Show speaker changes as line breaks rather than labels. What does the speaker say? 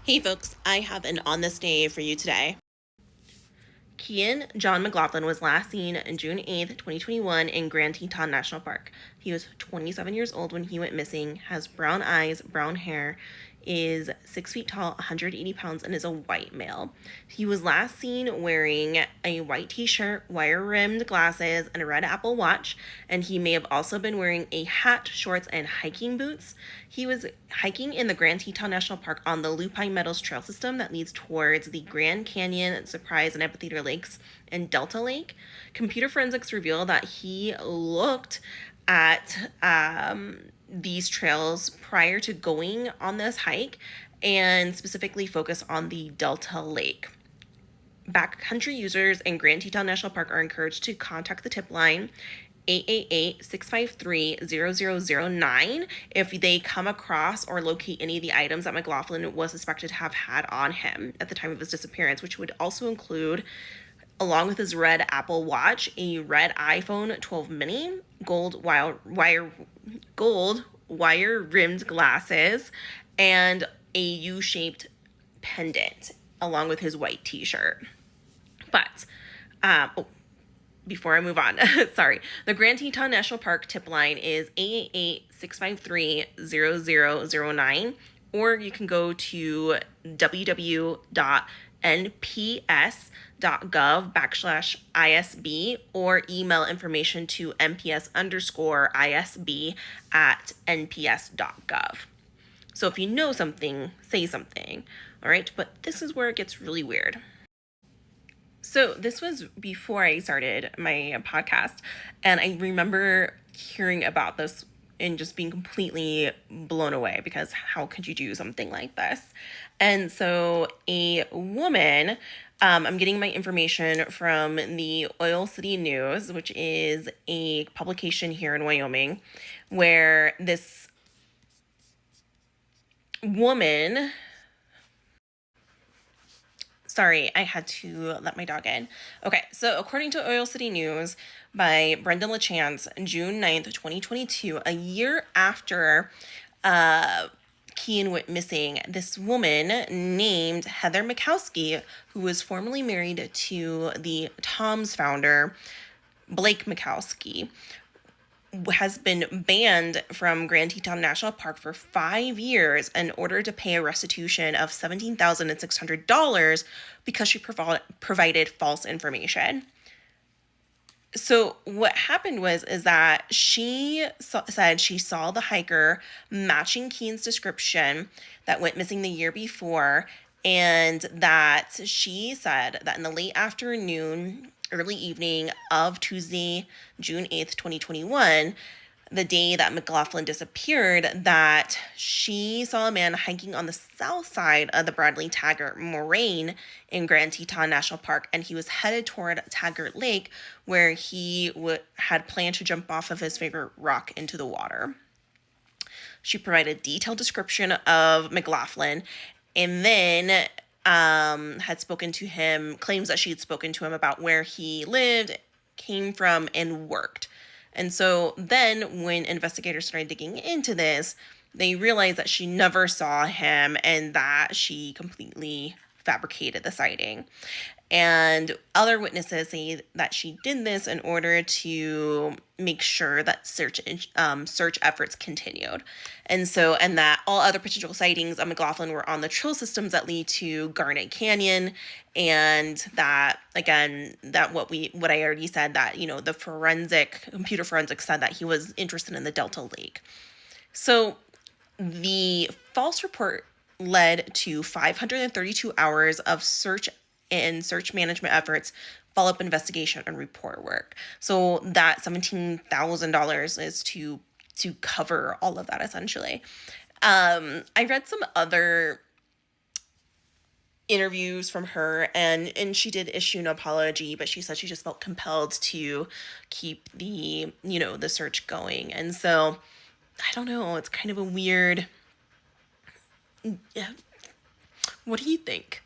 Hey folks, I have an on this day for you today. Cian John Mclaughlin was last seen on June 8th, 2021 in Grand Teton National Park. He was 27 years old when he went missing, has brown eyes, brown hair, is 6 feet tall, 180 pounds, and is a white male. He was last seen wearing a white t-shirt, wire-rimmed glasses, and a red Apple Watch, and he may have also been wearing a hat, shorts, and hiking boots. He was hiking in the Grand Teton National Park on the Lupine Meadows trail system that leads towards the Grand Canyon, Surprise, and Amphitheater Lakes and Delta Lake. Computer forensics reveal that he looked at these trails prior to going on this hike and specifically focus on the Delta Lake. Backcountry users in Grand Teton National Park are encouraged to contact the tip line 888-653-0009 if they come across or locate any of the items that Mclaughlin was suspected to have had on him at the time of his disappearance, which would also include, along with his red Apple Watch, a red iPhone 12 mini, gold wire-rimmed glasses, and a U-shaped pendant, along with his white t-shirt. But, before I move on, sorry, the Grand Teton National Park tip line is 888-653-0009, or you can go to www.nps.gov/ISB or email information to nps_ISB@nps.gov. So if you know something, say something, all right? But this is where it gets really weird. So this was before I started my podcast, and I remember hearing about this and just being completely blown away because how could you do something like this? And so a woman, I'm getting my information from the Oil City News, which is a publication here in Wyoming, where this woman, sorry, I had to let my dog in. Okay, so according to Oil City News by Brendan LaChance, June 9th, 2022, a year after Cian went missing, this woman named Heather Mikowski, who was formerly married to the Tom's founder, Blake Mikowski, has been banned from Grand Teton National Park for 5 years in order to pay a restitution of $17,600 because she provided false information. So what happened is that she said she saw the hiker matching Cian's description that went missing the year before, and that she said that in the late afternoon, early evening of Tuesday, June 8th, 2021, the day that Mclaughlin disappeared, that she saw a man hiking on the south side of the Bradley Taggart Moraine in Grand Teton National Park, and he was headed toward Taggart Lake, where he had planned to jump off of his favorite rock into the water. She provided a detailed description of Mclaughlin, and then had spoken to him, claims that she had spoken to him about where he lived, came from, and worked. And so then when investigators started digging into this, they realized that she never saw him and that she completely fabricated the sighting. And other witnesses say that she did this in order to make sure that search efforts continued. And that all other potential sightings of Mclaughlin were on the trail systems that lead to Garnet Canyon, and that, again, that what I already said, that, the computer forensics said that he was interested in the Delta Lake. So the false report led to 532 hours of search management efforts, follow-up investigation, and report work. So that $17,000 is to cover all of that, essentially. I read some other interviews from her, and she did issue an apology, but she said she just felt compelled to keep the search going. And so I don't know, it's kind of a weird, yeah. What do you think?